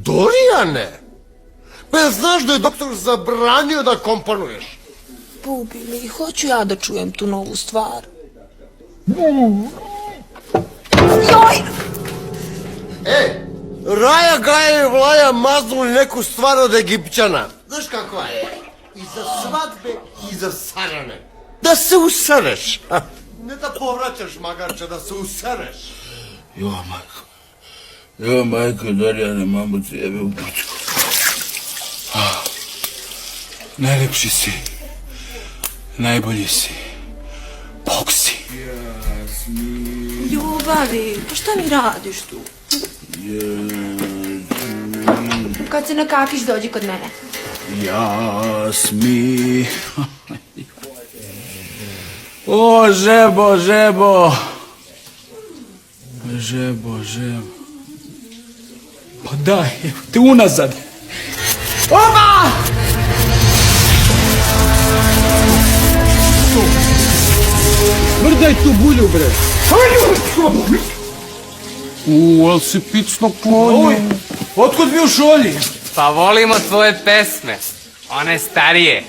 Dorijane? Pa jel znaš da je doktor zabranio da komponuješ? Bubi mi, hoću ja da čujem tu novu stvar. Joj! Raja, Gaja i Vlaja maznuli neku stvar od Egipćana. Znaš kakva je? I za svadbe i za sarane. Da se usereš. Ne da povraćaš, magarče, da se usereš. Jo, majko, Dorijane, mamu ti jebe u pučku. Najlepši si. Najbolji si. Bog si. Ljubavi, pa šta mi radiš tu? Kad se nakakiš, dođi kod mene. Jasmi. O, žebo, žebo. Žebo. Pa daj, evo te unazad. Oba! Vrdaj tu bulju, bre. Ali si picno konju. Otkud mi u šolji? Pa volimo tvoje pesme, one starije.